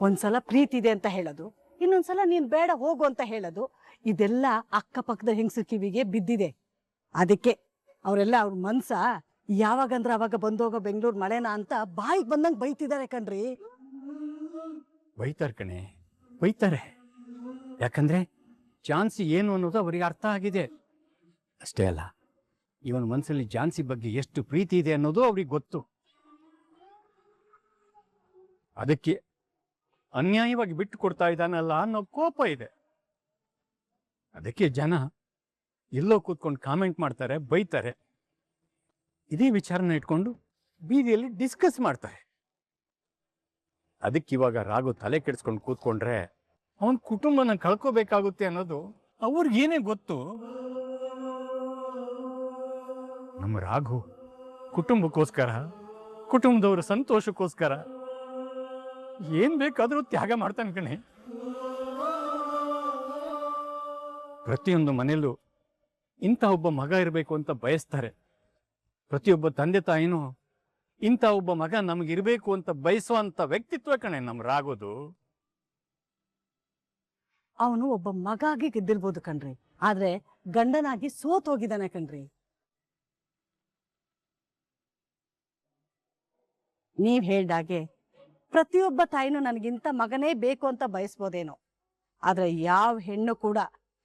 ಒಂದ್ಸಲ ಪ್ರೀತಿ ಇದೆ ಅಂತ ಹೇಳೋದು, ಇನ್ನೊಂದ್ಸಲ ನೀನ್ ಬೇಡ ಹೋಗು ಅಂತ ಹೇಳೋದು, ಇದೆಲ್ಲ ಅಕ್ಕಪಕ್ಕದ ಹೆಂಗಸು ಕಿವಿಗೆ ಬಿದ್ದಿದೆ. ಅದಕ್ಕೆ ಅವರೆಲ್ಲ ಅವ್ರ ಮನ್ಸ ಯಾವಾಗಂದ್ರೆ ಅವಾಗ ಬಂದೋಗೋ ಬೆಂಗಳೂರು ಮಳೆನಾ ಅಂತ ಬಾಯಿಗೆ ಬಂದಂಗೆ ಬೈತಿದ್ದಾರೆ ಕಣ್ರಿ. ಬೈತಾರೆ ಕಣೆ, ಬೈತಾರೆ. ಯಾಕಂದ್ರೆ ಝಾನ್ಸಿ ಏನು ಅನ್ನೋದು ಅವರಿಗೆ ಅರ್ಥ ಆಗಿದೆ. ಅಷ್ಟೇ ಅಲ್ಲ, ಇವನ ಮನಸ್ಸಲ್ಲಿ ಝಾನ್ಸಿ ಬಗ್ಗೆ ಎಷ್ಟು ಪ್ರೀತಿ ಇದೆ ಅನ್ನೋದು ಅವ್ರಿಗೆ ಗೊತ್ತು. ಅದಕ್ಕೆ ಅನ್ಯಾಯವಾಗಿ ಬಿಟ್ಟು ಕೊಡ್ತಾ ಇದ್ದಾನಲ್ಲ ಅನ್ನೋ ಕೋಪ ಇದೆ. ಅದಕ್ಕೆ ಜನ ಎಲ್ಲೋ ಕೂತ್ಕೊಂಡು ಕಾಮೆಂಟ್ ಮಾಡ್ತಾರೆ, ಬೈತಾರೆ. ಇದೇ ವಿಚಾರನ ಇಟ್ಕೊಂಡು ಬೀದಿಯಲ್ಲಿ ಡಿಸ್ಕಸ್ ಮಾಡ್ತಾರೆ. ಅದಕ್ಕೆ ಇವಾಗ ರಾಘು ತಲೆ ಕೆಡಿಸ್ಕೊಂಡು ಕೂತ್ಕೊಂಡ್ರೆ ಅವನ ಕುಟುಂಬನ ಕಳ್ಕೋಬೇಕಾಗುತ್ತೆ ಅನ್ನೋದು ಅವ್ರಿಗೇನೇ ಗೊತ್ತು. ನಮ್ಮ ರಾಘು ಕುಟುಂಬಕ್ಕೋಸ್ಕರ, ಕುಟುಂಬದವರ ಸಂತೋಷಕ್ಕೋಸ್ಕರ ಏನ್ ಬೇಕಾದ್ರೂ ತ್ಯಾಗ ಮಾಡ್ತಾನೆ ಕಣೆ. ಪ್ರತಿಯೊಂದು ಮನೆಯಲ್ಲೂ ಇಂಥ ಒಬ್ಬ ಮಗ ಇರಬೇಕು ಅಂತ ಬಯಸ್ತಾರೆ. ಪ್ರತಿಯೊಬ್ಬ ತಂದೆ ತಾಯಿನೂ ಇಂಥ ಒಬ್ಬ ಮಗ ನಮಗಿರ್ಬೇಕು ಅಂತ ಬಯಸುವಂತ ವ್ಯಕ್ತಿತ್ವ ಕಣೆ ನಮ್ ರಾಗೋದು. ಅವನು ಒಬ್ಬ ಮಗಾಗಿ ಗೆದ್ದಿರ್ಬೋದು ಕಣ್ರಿ, ಆದ್ರೆ ಗಂಡನಾಗಿ ಸೋತ್ ಹೋಗಿದ್ದಾನೆ ಕಣ್ರಿ. ನೀವ್ ಹೇಳ್ದಾಗೆ ಪ್ರತಿಯೊಬ್ಬ ತಾಯಿನೂ ನನಗಿಂತ ಮಗನೇ ಬೇಕು ಅಂತ ಬಯಸ್ಬೋದೇನೋ, ಆದ್ರೆ ಯಾವ ಹೆಣ್ಣು ಕೂಡ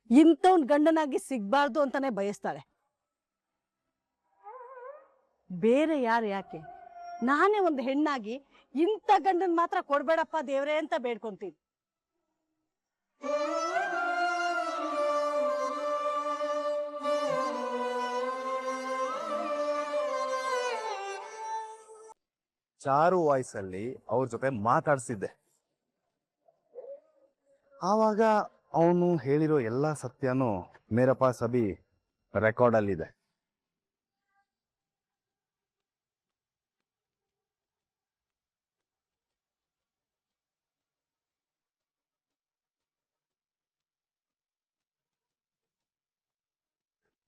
ಇಂಥವ್ನ್ ಗಂಡನಾಗಿ ಸಿಗ್ಬಾರ್ದು ಅಂತಾನೆ ಬಯಸ್ತಾಳೆ. ಬೇರೆ ಯಾರು ಯಾಕೆ, ನಾನೇ ಒಂದು ಹೆಣ್ಣಾಗಿ ಇಂಥ ಗಂಡನ್ ಮಾತ್ರ ಕೊಡ್ಬೇಡಪ್ಪ ದೇವ್ರೇ ಅಂತ ಬೇಡ್ಕೊಂತೀನಿ. ಚಾರು ವಾಯ್ಸ್ ಅಲ್ಲಿ ಅವ್ರ ಜೊತೆ ಮಾತಾಡ್ಸಿದ್ದೆ. ಆವಾಗ ಅವನು ಹೇಳಿರೋ ಎಲ್ಲಾ ಸತ್ಯನೂ ಮೇರಪ್ಪ ಸಭಿ ರೆಕಾರ್ಡ್ ಅಲ್ಲಿದೆ.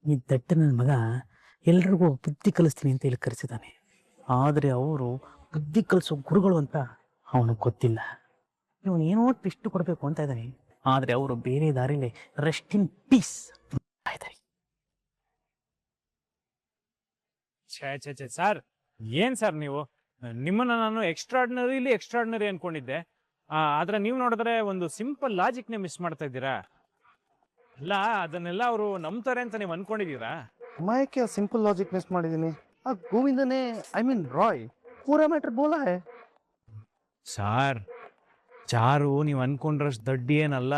ಈ ದಟ್ಟ ನನ್ನ ಮಗ ಎಲ್ರಿಗೂ ಬುದ್ಧಿ ಕಲಿಸ್ತೀನಿ ಅಂತ ಹೇಳಿ ಕರೆಸಿದ್ದಾನೆ. ಆದರೆ ಅವರು ಬುದ್ಧಿ ಕಲಿಸೋ ಗುರುಗಳು ಅಂತ ಅವನಿಗೆ ಗೊತ್ತಿಲ್ಲ. ಇವನು ಏನೋ ಟ್ವಿಸ್ಟ್ ಕೊಡಬೇಕು ಅಂತ ಇದ್ದಾನೆ, ಆದರೆ ಅವರು ಬೇರೆ ದಾರಿಲಿ ರೆಸ್ಟ್ ಇನ್ ಪೀಸ್ ಇದ್ದಾರೆ. ಛೇ ಸರ್, ಏನ್ ಸರ್ ನೀವು? ನಿಮ್ಮನ್ನ ನಾನು ಎಕ್ಸ್ಟ್ರಾರ್ಡಿನರಿ ಅನ್ಕೊಂಡಿದ್ದೆ. ಆದ್ರೆ ನೀವು ನೋಡಿದ್ರೆ ಒಂದು ಸಿಂಪಲ್ ಲಾಜಿಕ್ನೇ ಮಿಸ್ ಮಾಡ್ತಾ ಇದ್ದೀರಾ. ಅಲ್ಲ, ಅದನ್ನೆಲ್ಲ ಅವರು ನಂಬ್ತಾರೆ ಅಂತ ನೀವು ಅನ್ಕೊಂಡಿದ್ದೀರಾ? ಮೈಕೆ ಸಿಂಪಲ್ ಲಾಜಿಕ್ ಮಿಸ್ ಮಾಡಿದೀನಿ. ಆ ಗೋವಿಂದನೇ ಐ ಮೀನ್ ರಾಯ್ ಪೂರಾ ಮ್ಯಾಟರ್ ಬೋಲಾ ಹೈ. ಸಾರ್, ಚಾರು ನೀವು ಅನ್ಕೊಂಡ್ರಷ್ಟು ದಡ್ಡಿ ಏನಲ್ಲ.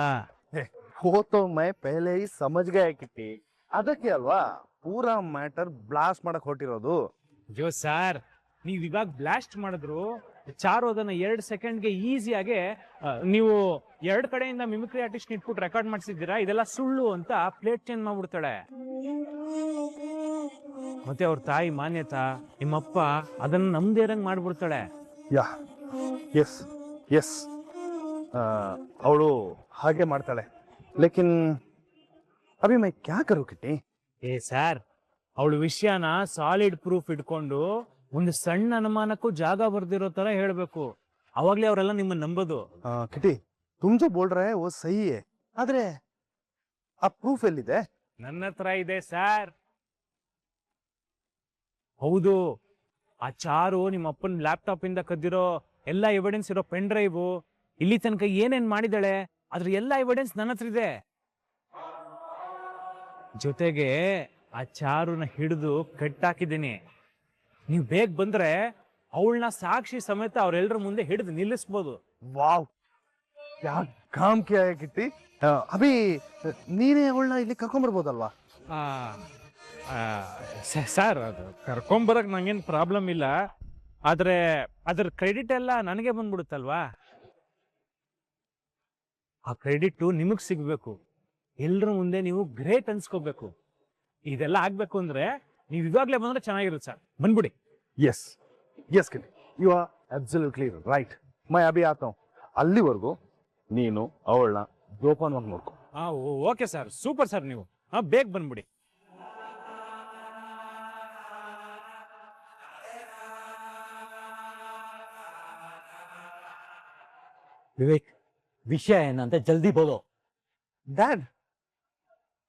वो तो मैं पहले ही समझ गया किट्टी. ಅದಕ್ಕೆ ಅಲ್ವಾ ಪೂರಾ ಮ್ಯಾಟರ್ ಬ್ಲಾಸ್ಟ್ ಮಾಡಕ್ ಹೊಟ್ಟಿರೋದು. ಅಯ್ಯೋ ಸಾರ್, ನೀವು ಇವಾಗ ಬ್ಲಾಸ್ಟ್ ಮಾಡಿದ್ರು ಚಾರು ಅದನ್ನ 2 ಸೆಕೆಂಡ್ಗೆ ಈಸಿಯಾಗೆ ನೀವು 2 ಕಡೆಯಿಂದ ಮಿಮಿಕ್ರಿ ಆರ್ಟಿಸ್ಟ್ ಇಟ್ಬಿಟ್ಟು ರೆಕಾರ್ಡ್ ಮಾಡಿಸಿದ್ದೀರಾ, ಇದೆಲ್ಲ ಸುಳ್ಳು ಅಂತ ಪ್ಲೇಟ್ ಚೇಂಜ್ ಮಾಡ್ಬಿಡ್ತಾಳೆ. ಮತ್ತೆ ಅವ್ರ ತಾಯಿ ಮಾನ್ಯತಾ, ನಿಮ್ಮಪ್ಪ ಅದನ್ನ ನಮ್ದೇರಂಗ್ ಮಾಡ್ಬಿಡ್ತಾಳೆ. ಯಾ ಎಸ್ ಎಸ್ ಅವಳು ಹಾಗೆ ಮಾಡ್ತಾಳೆ. ಲೇಕಿನ್ ಅಭಿ ಮೈ ಕ್ಯಾ ಕರು ಕಿಟ್ಟಿ? ಏ ಸಾರ್, ಅವಳ ವಿಷಯನ ಸಾಲಿಡ್ ಪ್ರೂಫ್ ಇಟ್ಕೊಂಡು ಒಂದು ಸಣ್ಣ ಅನುಮಾನಕ್ಕೂ ಜಾಗ ಬರ್ದಿರೋ ತರ ಹೇಳ್ಬೇಕು. ಅವಾಗ್ಲೇ ಅವರೆಲ್ಲ ನಿಮ್ಮನ್ನ ನಂಬೋದು. ಕಿಟ್ಟಿ ತುಮ್ ಜೋ ಬೋಲ್ ರಹೆ ವೋ ಸಹಿ ಹೈ, ಆದ್ರೆ ಆ ಪ್ರೂಫ್ ಎಲ್ಲಿದೆ? ನನ್ನ ಹತ್ರ ಇದೆ ಸಾರ್. ಹೌದು, ಆ ಚಾರು ನಿಮ್ಮ ಅಪ್ಪನ ಲ್ಯಾಪ್ಟಾಪ್ ಇಂದ ಕದ್ದಿರೋ ಎಲ್ಲ ಎವಿಡೆನ್ಸ್ ಇರೋ ಪೆನ್ ಡ್ರೈವ್, ಇಲ್ಲಿ ತನಕ ಏನೇನ್ ಮಾಡಿದಾಳೆ ಅದ್ರ ಎಲ್ಲ ಎವಿಡೆನ್ಸ್ ನನ್ನ ಹತ್ರ ಇದೆ. ಜೊತೆಗೆ ಆ ಚಾರುನ ಹಿಡಿದು ಕಟ್ಟಾಕಿದ್ದೀನಿ. ನೀವು ಬೇಗ ಬಂದ್ರೆ ಅವಳನ್ನ ಸಾಕ್ಷಿ ಸಮೇತ ಅವ್ರೆಲ್ರ ಮುಂದೆ ಹಿಡಿದು ನಿಲ್ಲಿಸ್ಬೋದು. ವಾವ್, ಯಾ ಕಾಮ್ ಕಿಯಾ ಹೈ ಕಿಟ್ಟಿ. ಅಭಿ ನೀನೇ ಅವಳನ್ನ ಇಲ್ಲಿ ಕರ್ಕೊಂಡ್ಬರ್ಬೋದಲ್ವಾ? ಸರ್, ಅದು ಕರ್ಕೊಂಬರಕ್ ನಂಗೇನು ಪ್ರಾಬ್ಲಮ್ ಇಲ್ಲ, ಆದ್ರೆ ಅದ್ರ ಕ್ರೆಡಿಟ್ ಎಲ್ಲ ನನಗೆ ಬಂದ್ಬಿಡುತ್ತಲ್ವಾ? ಆ ಕ್ರೆಡಿಟ್ ನಿಮಗ್ ಸಿಗ್ಬೇಕು, ಎಲ್ರ ಮುಂದೆ ನೀವು ಗ್ರೇಟ್ ಅನ್ಸ್ಕೋಬೇಕು. ಇದೆಲ್ಲ ಆಗ್ಬೇಕು ಅಂದ್ರೆ ನೀವು ಇವಾಗ್ಲೇ ಬಂದ್ರೆ ಚೆನ್ನಾಗಿರುತ್ತೆ ಸರ್. ಬಂದ್ಬಿಡಿ. Yes yes Kitty, you are absolutely right. ಮೈ ಅಭಿ ಆತ ಹೂಂ. ಅಲ್ಲಿವರೆಗೂ ನೀನು ಅವಳನ್ನ ಜೋಪಾನವಾಗಿ ನೋಡ್ಕೊ. Okay sir, super sir. ನೀವು ಬೇಗ ಬಂದ್ಬಿಡಿ. ವಿವೇಕ್, ವಿಷಯ ಏನಂತ ಜಲ್ದಿ ಬೋಲೋ. ಡ್ಯಾಡ್,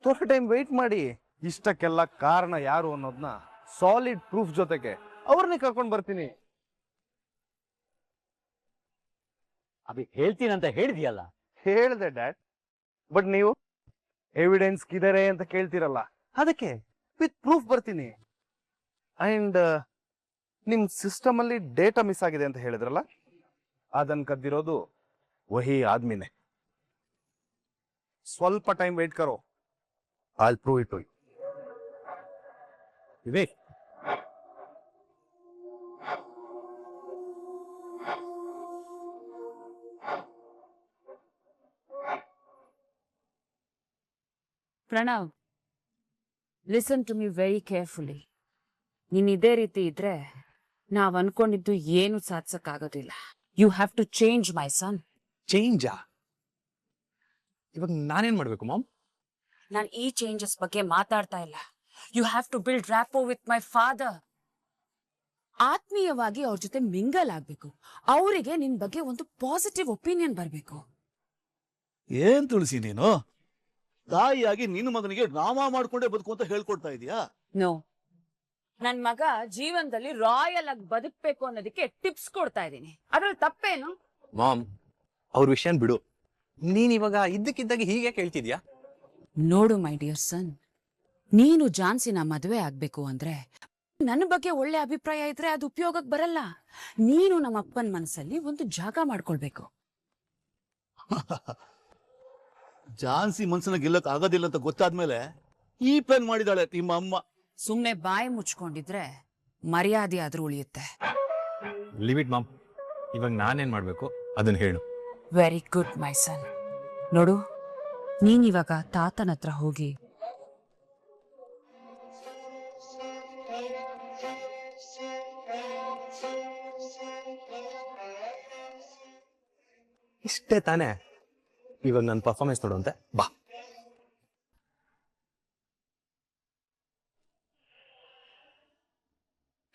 ಥೋड़ा ಟೈಮ್ ವೆಯ್ಟ್ ಮಾಡಿ. ಇಷ್ಟಕ್ಕೆಲ್ಲ ಕಾರಣ ಯಾರು ಅನ್ನೋದನ್ನ ಸಾಲಿಡ್ ಪ್ರೂಫ್ ಜೊತೆಗೆ ಅವ್ರನ್ನೇ ಕರ್ಕೊಂಡು ಬರ್ತೀನಿ. ಅಭಿ ಹೇಳ್ತೀನಂತ ಹೇಳಿದ್ಯಲ್ಲ. ಹೇಳ್ದೆ ಡ್ಯಾಡ್, ಬಟ್ ನೀವು ಎವಿಡೆನ್ಸ್ ಕಿದರೆ ಅಂತ ಕೇಳ್ತಿರಲ್ಲ, ಅದಕ್ಕೆ ವಿತ್ ಪ್ರೂಫ್ ಬರ್ತೀನಿ. ಅಂಡ್ ನಿಮ್ ಸಿಸ್ಟಮ್ ಅಲ್ಲಿ ಡೇಟಾ ಮಿಸ್ ಆಗಿದೆ ಅಂತ ಹೇಳಿದ್ರಲ್ಲ, ಅದನ್ನ ಕದ್ದಿರೋದು ವಹಿ ಆದ್ಮಿನೇ. ಸ್ವಲ್ಪ ಟೈಮ್ ವೇಟ್ ಕರೋ, I'll prove it to you. Vivek, Pranav, listen to me very carefully. ನೀನ್ ಇದೇ ರೀತಿ ಇದ್ರೆ ನಾವ್ ಅನ್ಕೊಂಡಿದ್ದು ಏನು ಸಾಧಿಸಕ್ಕಾಗೋದಿಲ್ಲ. You have to change my son. ಚೇಂಜಾ? ಇವಾಗ ನಾನೇನ್ ಮಾಡ್ಬೇಕು ಮಾಮ್? ನಾನ್ ಈ ಚೇಂಜಸ್ ಬಗ್ಗೆ ಮಾತಾಡ್ತಾ ಇಲ್ಲ. You have to build rapport with my father. ಆತ್ಮೀಯವಾಗಿ ಅವ್ರ ಜೊತೆ ಮಿಂಗಲ್ ಆಗ್ಬೇಕು. ಅವರಿಗೆ ನಿನ್ ಬಗ್ಗೆ ಒಂದು ಪಾಸಿಟಿವ್ ಒಪಿನಿಯನ್ ಬರ್ಬೇಕು. ಏನ್ ತುಳಸಿ ನೀನು ತಾಯಿಯಾಗಿ ನಿನ್ನ ಮಗನಿಗೆ ಡ್ರಾಮಾ ಮಾಡ್ಕೊಂಡೇ ಬದುಕು ಅಂತ ಹೇಳ್ಕೊಡ್ತಾ ಇದೀಯಾ? ನೋ, ನನ್ ಮಗ ಜೀವನದಲ್ಲಿ ರಾಯಲ್ ಆಗಿ ಬದುಕ್ಬೇಕು ಅನ್ನೋದಕ್ಕೆ ಟಿಪ್ಸ್ ಕೊಡ್ತಾ ಇದ್ದೀನಿ. ಅದ್ರಲ್ಲಿ ತಪ್ಪೇನು? ಮಾಮ್, ಅವ್ರ ವಿಷಯನ್ ಬಿಡು. ನೀನ್ ಇವಾಗ ಇದ್ದಕ್ಕಿದ್ದಾಗ ಹೀಗೆ ಕೇಳ್ತಿದ್ಯಾ? ನೋಡು ಮೈ ಡಿಯರ್ ಸನ್, ನೀನು ಜಾನ್ಸಿನ ಮದುವೆ ಆಗ್ಬೇಕು ಅಂದ್ರೆ ನನ್ನ ಬಗ್ಗೆ ಒಳ್ಳೆ ಅಭಿಪ್ರಾಯ ಇದ್ರೆ ಅದು ಉಪಯೋಗಕ್ಕೆ ಬರಲ್ಲ. ನೀನು ನಮ್ಮ ಅಪ್ಪನ ಮನಸ್ಸಲ್ಲಿ ಒಂದು ಜಾಗ ಮಾಡ್ಕೊಳ್ಬೇಕು. ಜಾನ್ಸಿ ಮನ್ಸನ್ನ ಗೆಲ್ಲಕ್ ಆಗೋದಿಲ್ಲ ಅಂತ ಗೊತ್ತಾದ್ಮೇಲೆ ಈ ಪ್ಲಾನ್ ಮಾಡಿದಾಳೆ ನಿಮ್ಮ ಅಮ್ಮ. ಸುಮ್ನೆ ಬಾಯಿ ಮುಚ್ಕೊಂಡಿದ್ರೆ ಮರ್ಯಾದೆ ಆದ್ರೂ ಉಳಿಯುತ್ತೆ. ಲಿಮಿಟ್ ಮಾಮ್, ಇವಾಗ ನಾನೇನ್ ಮಾಡ್ಬೇಕು ಅದನ್ನ ಹೇಳು. ವೆರಿ ಗುಡ್ ಮೈ ಸನ್. ನೋಡು, ನೀನಿವಾಗ ತಾತನ ಹತ್ರ ಹೋಗಿ ಇಷ್ಟೇ ತಾನೇ? ಇವಾಗ ನನ್ನ ಪರ್ಫಾರ್ಮೆನ್ಸ್ ನೋಡುವಂತೆ ಬಾ.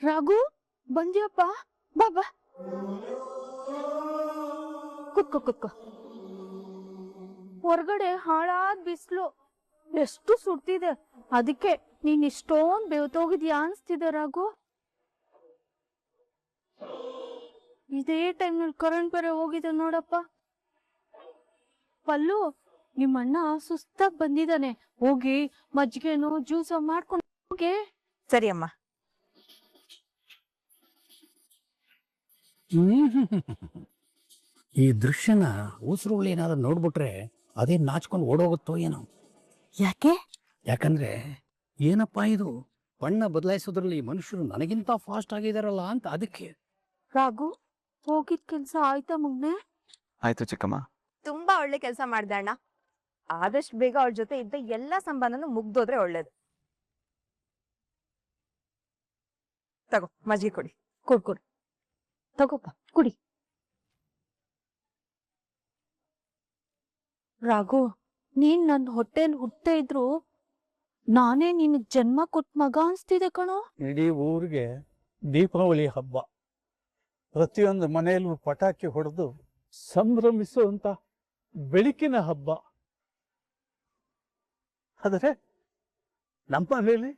ರಾಘು, ಬಂದ್ಯಪ್ಪ? ಬಾ ಬಾ, ಕುತ್ಕೋ ಕುತ್ಕೋ. ಹೊರಗಡೆ ಹಾಳಾದ್ ಬಿಸ್ಲು, ಎಷ್ಟು ಸುಡ್ತಿದೆ. ಅದಕ್ಕೆ ನೀನ್ ಇಷ್ಟೊಂದ್ ಬೆವ್ತೋಗಿದ್ಯಾ ಅನ್ಸ್ತಿದೆ ರಾಘು. ಇದೇ ಟೈಮ್ನಲ್ಲಿ ಕರೆಂಟ್ ಬೇರೆ ಹೋಗಿದೆ ನೋಡಪ್ಪ. ಪಲ್ಲು, ನಿಮ್ಮಣ್ಣ ಸುಸ್ತಾಗ್ ಬಂದಿದ್ದಾನೆ. ಹೋಗಿ ಮಜ್ಜಿಗೆನೋ ಜ್ಯೂಸೋ ಮಾಡ್ಕೊಂಡು ಹೋಗಿ. ಸರಿ ಅಮ್ಮ. ಈ ದೃಶ್ಯನ ಉಸಿರುಗಳು ಏನಾದ್ರು ನೋಡ್ಬಿಟ್ರೆ ಅದೇ ನಾಚ್ಕೊಂಡು ಓಡೋಗುತ್ತೋ ಏನೋ. ಯಾಕೆ? ಯಾಕಂದ್ರೆ ಏನಪ್ಪಾ ಇದು, ಬಣ್ಣ ಬದಲಾಯಿಸೋದ್ರಲ್ಲಿ ಮನುಷ್ಯರು ನನಗಿಂತ ಫಾಸ್ಟ್ ಆಗಿದಾರಲ್ಲ ಅಂತ. ಅದಕ್ಕೆ ರಾಘು, ಹೋಗಿದ್ ಕೆಲ್ಸ ಆಯ್ತಾ ಮಗ್ನೆ? ಆಯ್ತು ಚಿಕ್ಕಮ್ಮ. ತುಂಬಾ ಒಳ್ಳೆ ಕೆಲಸ ಮಾಡ್ದೆ ಅಣ್ಣ. ಆದಷ್ಟು ಬೇಗ ಅವ್ರ ಜೊತೆ ಇದ್ದ ಎಲ್ಲಾ ಸಂಬಂಧನೂ ಮುಗ್ದೋದ್ರೆ ಒಳ್ಳೇದು. ತಗೋ ಮಜ್ಜಿಗೆ ಕೊಡಿ. ಕೊಡು ತಗೋಪ್ಪ, ಕುಡಿ. ರಾಘು, ನೀನ್ ನನ್ ಹೊಟ್ಟೆಲ್ ಹುಟ್ಟೆ ಇದ್ರು ನಾನೇ ನಿನ್ ಜನ್ಮ ಕೊಟ್ ಮಗ ಅನ್ಸ್ತಿದೆ ಕಣೋ. ಇಡೀ ಊರಿಗೆ ದೀಪಾವಳಿ ಹಬ್ಬ. ಪ್ರತಿಯೊಂದು ಮನೆಯಲ್ಲೂ ಪಟಾಕಿ ಹೊಡೆದು ಸಂಭ್ರಮಿಸುವಂತ ಬೆಳಕಿನ ಹಬ್ಬ. ಆದರೆ ನಮ್ಮ ಮನೆಯಲ್ಲಿ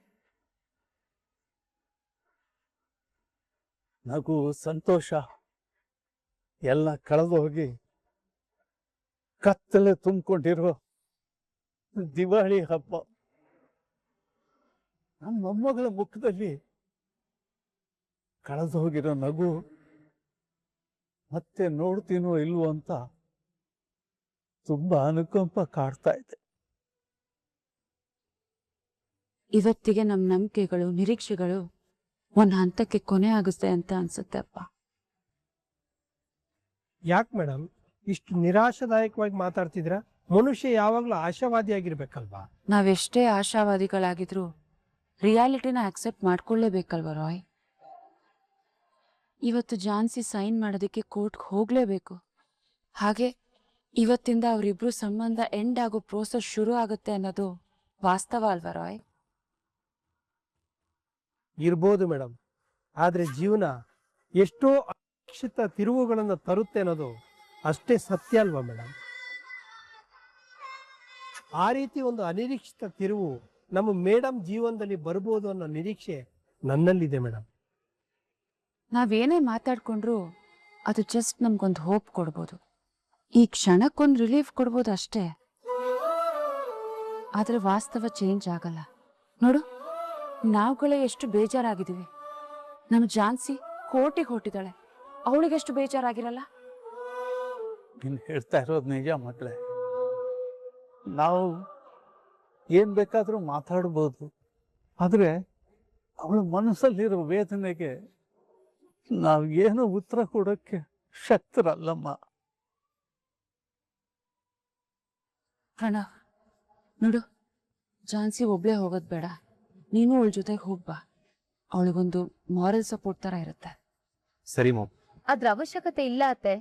ನಗು, ಸಂತೋಷ ಎಲ್ಲ ಕಳೆದು ಹೋಗಿ ಕತ್ತಲೆ ತುಂಬಿಕೊಂಡಿರೋ ದಿವಾಳಿ ಹಬ್ಬ. ನಮ್ಮ ಮೊಮ್ಮಗಳ ಮುಖದಲ್ಲಿ ಕಳೆದು ಹೋಗಿರೋ ನಗು ಮತ್ತೆ ನೋಡ್ತೀನೋ ಇಲ್ವೋ ಅಂತ ತುಂಬಾ ಅನುಕಂಪ ಕಾಡ್ತಾ ಇದೆ. ಇವತ್ತಿಗೆ ನಮ್ ನಂಬಿಕೆಗಳು, ನಿರೀಕ್ಷೆಗಳು ಒಂದ್ ಹಂತಕ್ಕೆ ಕೊನೆ ಆಗುತ್ತೆ ಅಂತ ಅನ್ಸುತ್ತೆ ಅಪ್ಪ. ಯಾಕೆ ಮೇಡಮ್ ಇಷ್ಟು ನಿರಾಶಾದಾಯಕವಾಗಿ ಮಾತಾಡ್ತಿದ್ರ? ಮನುಷ್ಯ ಯಾವಾಗ್ಲೂ ಆಶಾವಾದಿಯಾಗಿರ್ಬೇಕಲ್ವಾ? ನಾವೆಷ್ಟೇ ಆಶಾವಾದಿಗಳಾಗಿದ್ರು ರಿಯಾಲಿಟಿನ ಆಕ್ಸೆಪ್ಟ್ ಮಾಡ್ಕೊಳ್ಳೇಬೇಕಲ್ವ ರಾಯ್? ಇವತ್ತು ಜಾನ್ಸಿ ಸೈನ್ ಮಾಡೋದಕ್ಕೆ ಕೋರ್ಟ್ಗೆ ಹೋಗ್ಲೇಬೇಕು. ಹಾಗೆ ಇವತ್ತಿಂದ ಅವರಿಬ್ರು ಸಂಬಂಧ ಎಂಡ್ ಆಗೋ ಪ್ರೋಸೆಸ್ ಶುರು ಆಗುತ್ತೆ ಅನ್ನೋದು ವಾಸ್ತವ ಅಲ್ವಾ ರಾಯ್? ಇರ್ಬೋದು ಮೇಡಮ್, ಆದ್ರೆ ಜೀವನ ಎಷ್ಟೋ ಅನಿರೀಕ್ಷಿತ ತಿರುವುಗಳನ್ನ ತರುತ್ತೆ ಅನ್ನೋದು ಅಷ್ಟೇ ಸತ್ಯ ಅಲ್ವಾ ಮೇಡಮ್? ಆ ರೀತಿ ಒಂದು ಅನಿರೀಕ್ಷಿತ ತಿರುವು ನಮ್ಮ ಮೇಡಮ್ ಜೀವನದಲ್ಲಿ ಬರ್ಬೋದು ಅನ್ನೋ ನಿರೀಕ್ಷೆ ನನ್ನಲ್ಲಿದೆ ಮೇಡಮ್. ನಾವೇನೇ ಮಾತಾಡ್ಕೊಂಡ್ರು ಅದು ಜಸ್ಟ್ ನಮ್ಗೊಂದು ಹೋಪ್ ಕೊಡ್ಬೋದು, ಈ ಕ್ಷಣಕ್ಕೊಂದು ರಿಲೀಫ್ ಕೊಡ್ಬೋದು ಅಷ್ಟೇ. ಆದ್ರೆ ವಾಸ್ತವ ಚೇಂಜ್ ಆಗಲ್ಲ. ನೋಡು, ನಾವುಗಳೇ ಎಷ್ಟು ಬೇಜಾರಾಗಿದ್ದೀವಿ. ನಮ್ಮ ಝಾನ್ಸಿ ಕೋಟಿಗೆ ಹೊಟ್ಟಿದ್ದಾಳೆ, ಅವಳಿಗೆಷ್ಟು ಬೇಜಾರಾಗಿರಲ್ಲ. ನೀನು ಹೇಳ್ತಾ ಇರೋದು ನಿಜ ಮಕ್ಕಳೇ. ನಾವು ಏನ್ ಬೇಕಾದ್ರೂ ಮಾತಾಡ್ಬೋದು, ಆದ್ರೆ ಅವಳ ಮನಸ್ಸಲ್ಲಿರೋ ವೇದನೆಗೆ ನಾವು ಏನು ಉತ್ತರ ಕೊಡೋಕ್ಕೆ ಶಕ್ತರಲ್ಲಮ್ಮ. ಪ್ರಣವ್, ನೋಡು, ಝಾನ್ಸಿ ಒಬ್ಳೇ ಹೋಗೋದು ಬೇಡ, ನೀನು ಅವಳ ಜೊತೆಗೆ ಹೋಗ್ಬಾ. ಅವಳಿಗೊಂದು ಮಾರಲ್ ಸಪೋರ್ಟ್ ತರ ಇರುತ್ತೆ. ಸರಿ ಮಾಮ್. ಅದ್ರ ಅವಶ್ಯಕತೆ ಇಲ್ಲ ಅತ್ತೆ.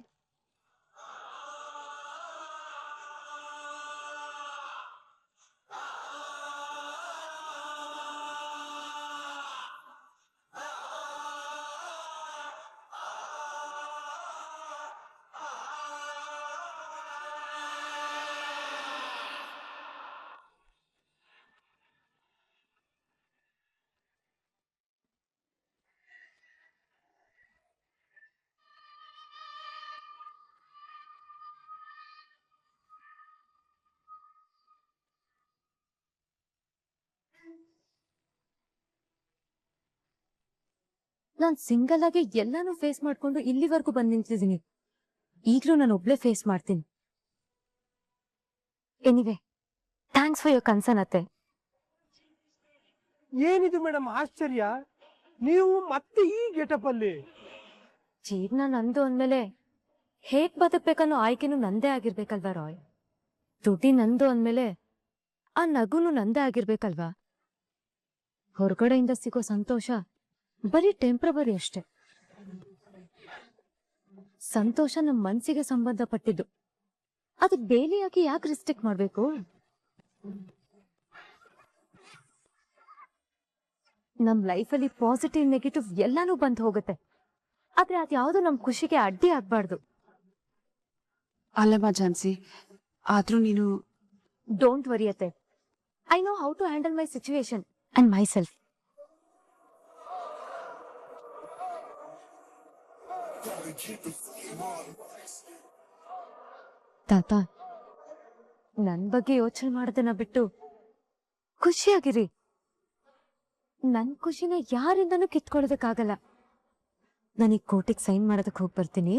ನಾನ್ ಸಿಂಗಲ್ ಆಗಿ ಎಲ್ಲಾನು ಫೇಸ್ ಮಾಡ್ಕೊಂಡು ಇಲ್ಲಿವರೆಗೂ ಬಂದ್ ನಿಂತಿದ್ದೀನಿ. ಈಗ್ಲೂ ನಾನು ಒಬ್ಳೆ ಫೇಸ್ ಮಾಡ್ತೀನಿ. Anyway, thanks for your concern ಅತ್ತೆ. ಏನಿದು ಮೇಡಮ್ ಆಶ್ಚರ್ಯ, ನೀವು ಮತ್ತೆ ಈ ಗೆಟಪ್ ಅಲ್ಲಿ? ಜೀವನ ನಂದು ಅಂದ್ಮೇಲೆ ಹೇಗ್ ಬದುಕ್ಬೇಕನ್ನೋ ಆಯ್ಕೆನೂ ನಂದೇ ಆಗಿರ್ಬೇಕಲ್ವಾ ರಾಯ್? ದುಡ್ಡಿ ನಂದು ಅಂದ್ಮೇಲೆ ಆ ನಗುನು ನಂದೇ ಆಗಿರ್ಬೇಕಲ್ವಾ? ಹೊರಗಡೆಯಿಂದ ಸಿಗೋ ಸಂತೋಷ ಬರೀ ಟೆಂಪ್ರವರಿ ಅಷ್ಟೆ. ಸಂತೋಷ ನಮ್ಮ ಮನ್ಸಿಗೆ ಸಂಬಂಧಪಟ್ಟಿದ್ದು, ಅದು ಬೇಲಿಯಾಗಿ ಯಾಕೆ ರಿಸ್ಟ್ರಿಕ್ಟ್ ಮಾಡ್ಬೇಕು? ನಮ್ ಲೈಫಲ್ಲಿ ಪಾಸಿಟಿವ್ ನೆಗೆಟಿವ್ ಎಲ್ಲಾನು ಬಂದ್ ಹೋಗುತ್ತೆ, ಆದ್ರೆ ಅದ್ಯಾವುದು ನಮ್ ಖುಷಿಗೆ ಅಡ್ಡಿ ಆಗ್ಬಾರ್ದು. ಅಲ್ಲಮ್ಮ ಝಾನ್ಸಿ, ಆದ್ರೂ ನೀನು ಡೋಂಟ್ ವರಿ ಅತ್ತೆ, I know how to handle my situation and myself. ತಾತ, ನನ್ ಬಗ್ಗೆ ಯೋಚನೆ ಮಾಡೋದನ್ನ ಬಿಟ್ಟು ಖುಷಿಯಾಗಿರಿ. ನನ್ ಖುಷಿನ ಯಾರಿಂದನೂ ಕಿತ್ಕೊಳ್ಳೋದಕ್ಕಾಗಲ್ಲ. ನಾನೀಗ ಕೋರ್ಟಿಗೆ ಸೈನ್ ಮಾಡೋದಕ್ಕೆ ಹೋಗಿ ಬರ್ತೀನಿ.